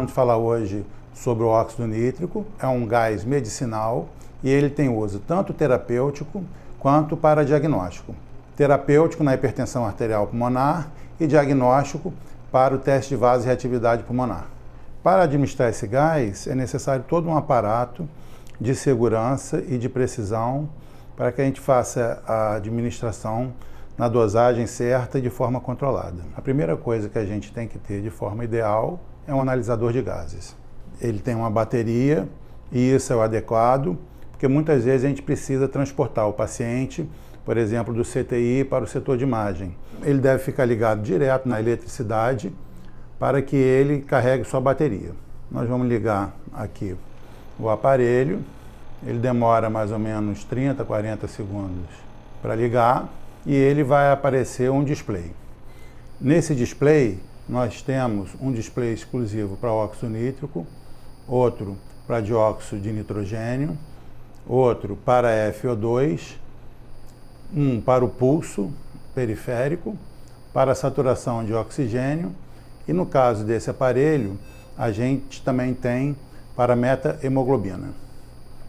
vamos falar hoje sobre o óxido nítrico. É um gás medicinal e ele tem uso tanto terapêutico quanto para diagnóstico. Terapêutico na hipertensão arterial pulmonar e diagnóstico para o teste de vasorreatividade pulmonar. Para administrar esse gás, é necessário todo um aparato de segurança e de precisão para que a gente faça a administração na dosagem certa e de forma controlada. A primeira coisa que a gente tem que ter de forma ideal é um analisador de gases. Ele tem uma bateria e isso é o adequado, porque muitas vezes a gente precisa transportar o paciente, por exemplo, do CTI para o setor de imagem. Ele deve ficar ligado direto na eletricidade para que ele carregue sua bateria. Nós vamos ligar aqui o aparelho, ele demora mais ou menos 30, 40 segundos para ligar e ele vai aparecer um display. Nesse display, nós temos um display exclusivo para óxido nítrico, outro para dióxido de nitrogênio, outro para FO2, um para o pulso periférico, para a saturação de oxigênio e no caso desse aparelho, a gente também tem para meta-hemoglobina.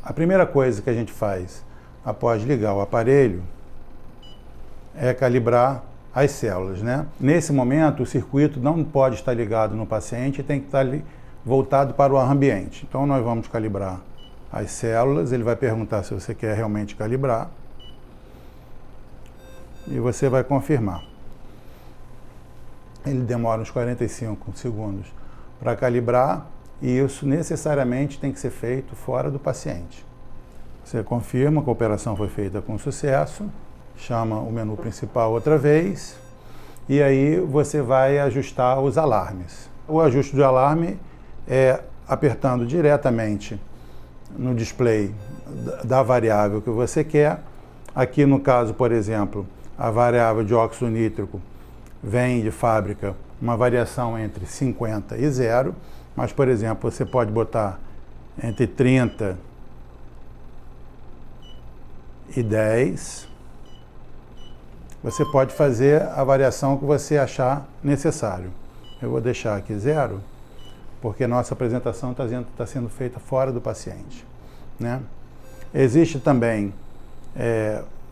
A primeira coisa que a gente faz após ligar o aparelho é calibrar as células, né? Nesse momento, o circuito não pode estar ligado no paciente, tem que estar voltado para o ambiente. Então, nós vamos calibrar as células, ele vai perguntar se você quer realmente calibrar e você vai confirmar. Ele demora uns 45 segundos para calibrar e isso necessariamente tem que ser feito fora do paciente. Você confirma que a operação foi feita com sucesso, chama o menu principal outra vez e aí você vai ajustar os alarmes. O ajuste do alarme é apertando diretamente no display da variável que você quer. Aqui no caso, por exemplo, a variável de óxido nítrico vem de fábrica uma variação entre 50 e 0, mas, por exemplo, você pode botar entre 30 e 10. Você pode fazer a variação que você achar necessário. Eu vou deixar aqui 0, porque nossa apresentação está sendo feita fora do paciente, né? Existe também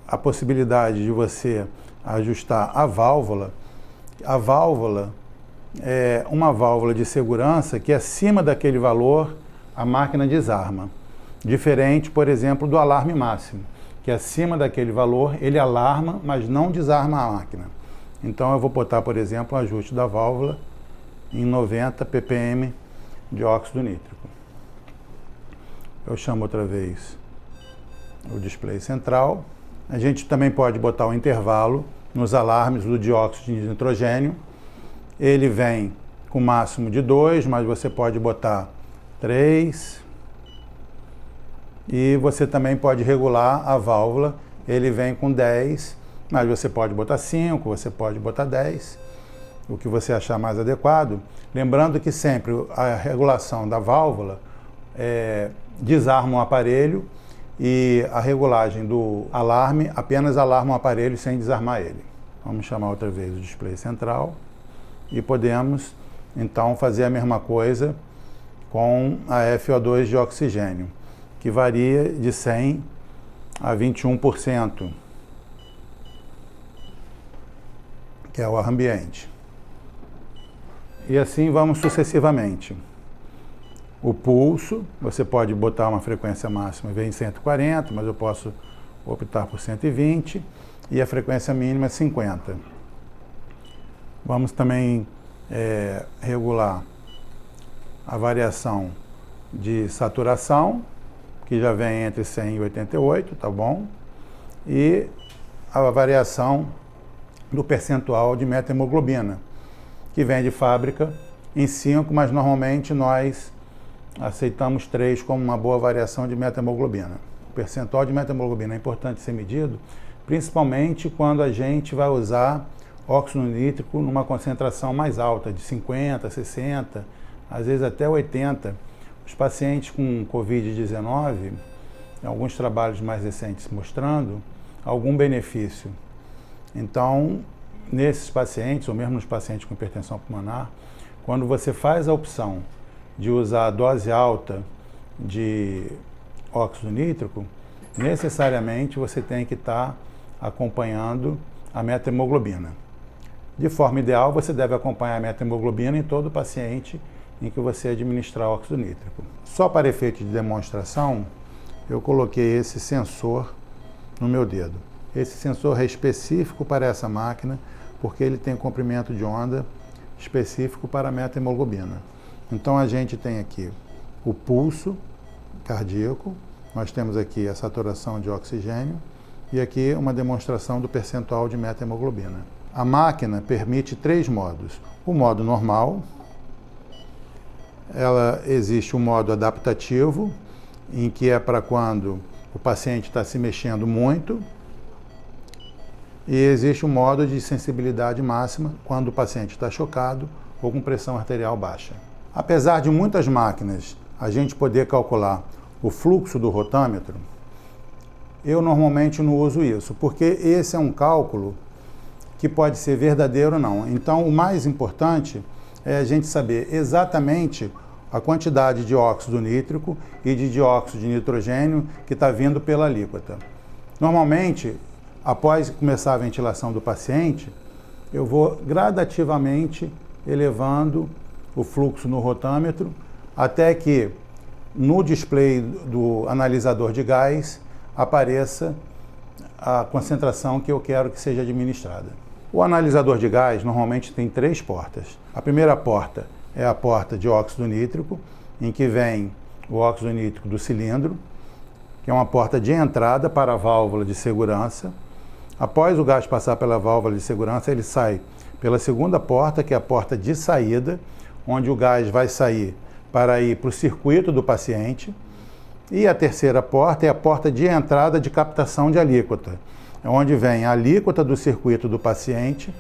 a possibilidade de você ajustar a válvula. A válvula é uma válvula de segurança que acima daquele valor a máquina desarma. Diferente, por exemplo, do alarme máximo, que acima daquele valor ele alarma, mas não desarma a máquina. Então eu vou botar, por exemplo, o ajuste da válvula em 90 ppm de óxido nítrico. Eu chamo outra vez o display central. A gente também pode botar o intervalo nos alarmes do dióxido de nitrogênio. Ele vem com máximo de 2, mas você pode botar 3. E você também pode regular a válvula. Ele vem com 10, mas você pode botar 5, você pode botar 10, o que você achar mais adequado. Lembrando que sempre a regulação da válvula desarma o aparelho e a regulagem do alarme apenas alarma o aparelho sem desarmar ele. Vamos chamar outra vez o display central e podemos então fazer a mesma coisa com a FO2 de oxigênio, que varia de 100 a 21%, que é o ar ambiente. E assim vamos sucessivamente. O pulso, você pode botar uma frequência máxima em 140, mas eu posso optar por 120, e a frequência mínima é 50. Vamos também regular a variação de saturação, que já vem entre 100 e 88, tá bom? E a variação do percentual de meta-hemoglobina, que vem de fábrica em 5, mas normalmente nós aceitamos 3 como uma boa variação de meta-hemoglobina. O percentual de meta-hemoglobina é importante ser medido, principalmente quando a gente vai usar óxido nítrico numa concentração mais alta, de 50, 60, às vezes até 80. Os pacientes com Covid-19, alguns trabalhos mais recentes mostrando algum benefício. Então, nesses pacientes, ou mesmo nos pacientes com hipertensão pulmonar, quando você faz a opção de usar a dose alta de óxido nítrico, necessariamente você tem que estar acompanhando a metahemoglobina. De forma ideal, você deve acompanhar a metahemoglobina em todo paciente em que você administrar óxido nítrico. Só para efeito de demonstração, eu coloquei esse sensor no meu dedo. Esse sensor é específico para essa máquina, porque ele tem comprimento de onda específico para a metahemoglobina. Então a gente tem aqui o pulso cardíaco, nós temos aqui a saturação de oxigênio e aqui uma demonstração do percentual de metahemoglobina. A máquina permite 3 modos. O modo normal, existe um modo adaptativo, em que é para quando o paciente está se mexendo muito, e existe um modo de sensibilidade máxima, quando o paciente está chocado ou com pressão arterial baixa. Apesar de muitas máquinas a gente poder calcular o fluxo do rotâmetro, eu normalmente não uso isso, porque esse é um cálculo que pode ser verdadeiro ou não. Então, o mais importante é a gente saber exatamente a quantidade de óxido nítrico e de dióxido de nitrogênio que está vindo pela alíquota. Normalmente, após começar a ventilação do paciente, eu vou gradativamente elevando o fluxo no rotâmetro até que no display do analisador de gás apareça a concentração que eu quero que seja administrada. O analisador de gás normalmente tem 3 portas. A primeira porta é a porta de óxido nítrico, em que vem o óxido nítrico do cilindro, que é uma porta de entrada para a válvula de segurança. Após o gás passar pela válvula de segurança, ele sai pela segunda porta, que é a porta de saída, onde o gás vai sair para ir para o circuito do paciente. E a terceira porta é a porta de entrada de captação de alíquota, onde vem a alíquota do circuito do paciente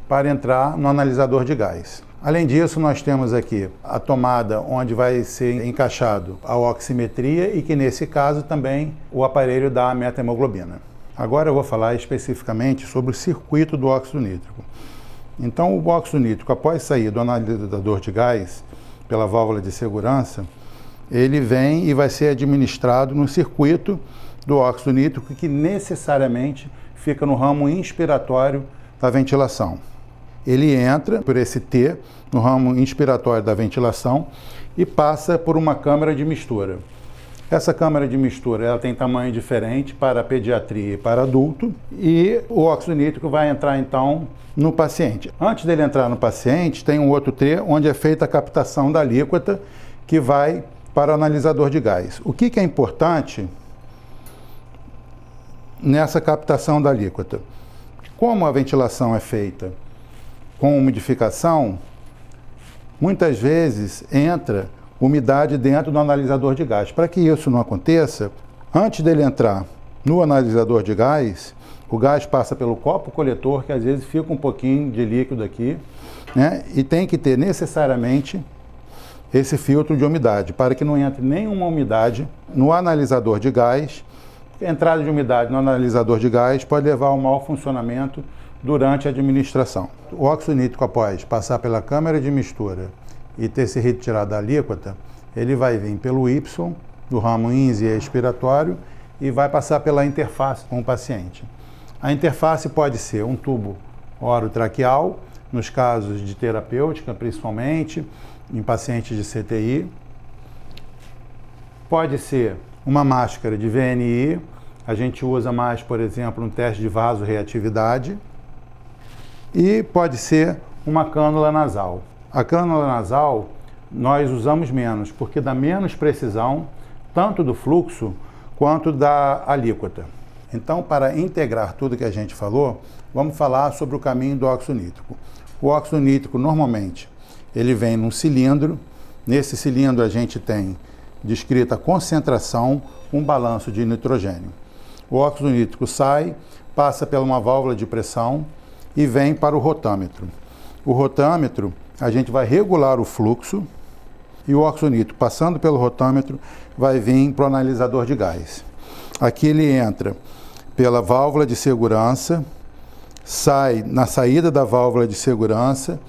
para entrar no analisador de gás. Além disso, nós temos aqui a tomada onde vai ser encaixado a oximetria e que, nesse caso, também o aparelho da metahemoglobina. Agora eu vou falar especificamente sobre o circuito do óxido nítrico. Então, o óxido nítrico, após sair do analisador de gás pela válvula de segurança, ele vem e vai ser administrado no circuito do óxido nítrico, que necessariamente fica no ramo inspiratório da ventilação. Ele entra por esse T, no ramo inspiratório da ventilação, e passa por uma câmara de mistura. Essa câmara de mistura ela tem tamanho diferente para pediatria e para adulto, e o óxido nítrico vai entrar então no paciente. Antes dele entrar no paciente, tem um outro T, onde é feita a captação da alíquota, que vai para o analisador de gás. O que é importante nessa captação da alíquota? Como a ventilação é feita com umidificação, muitas vezes entra umidade dentro do analisador de gás. Para que isso não aconteça, antes dele entrar no analisador de gás, o gás passa pelo copo coletor, que às vezes fica um pouquinho de líquido aqui, né? E tem que ter necessariamente esse filtro de umidade, para que não entre nenhuma umidade no analisador de gás. A entrada de umidade no analisador de gás pode levar ao mau funcionamento durante a administração. O óxido nítrico, após passar pela câmara de mistura e ter se retirado da alíquota, ele vai vir pelo Y, do ramo INSE expiratório, e vai passar pela interface com o paciente. A interface pode ser um tubo orotraqueal, nos casos de terapêutica, principalmente, em pacientes de CTI. Pode ser uma máscara de VNI, a gente usa mais, por exemplo, no teste de vasorreatividade. E pode ser uma cânula nasal. A cânula nasal nós usamos menos, porque dá menos precisão, tanto do fluxo quanto da alíquota. Então, para integrar tudo que a gente falou, vamos falar sobre o caminho do óxido nítrico. O óxido nítrico, normalmente, ele vem num cilindro. Nesse cilindro a gente tem descrita a concentração, um balanço de nitrogênio. O óxido nítrico sai, passa por uma válvula de pressão e vem para o rotâmetro. O rotâmetro, a gente vai regular o fluxo e o óxido nítrico, passando pelo rotâmetro, vai vir para o analisador de gás. Aqui ele entra pela válvula de segurança, sai na saída da válvula de segurança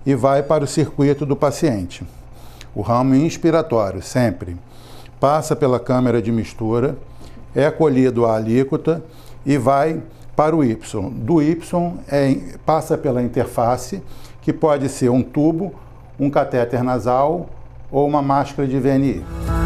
e vai para o circuito do paciente. o ramo inspiratório, sempre, passa pela câmara de mistura, é colhido a alíquota e vai para o Y. Do Y passa pela interface, que pode ser um tubo, um catéter nasal ou uma máscara de VNI.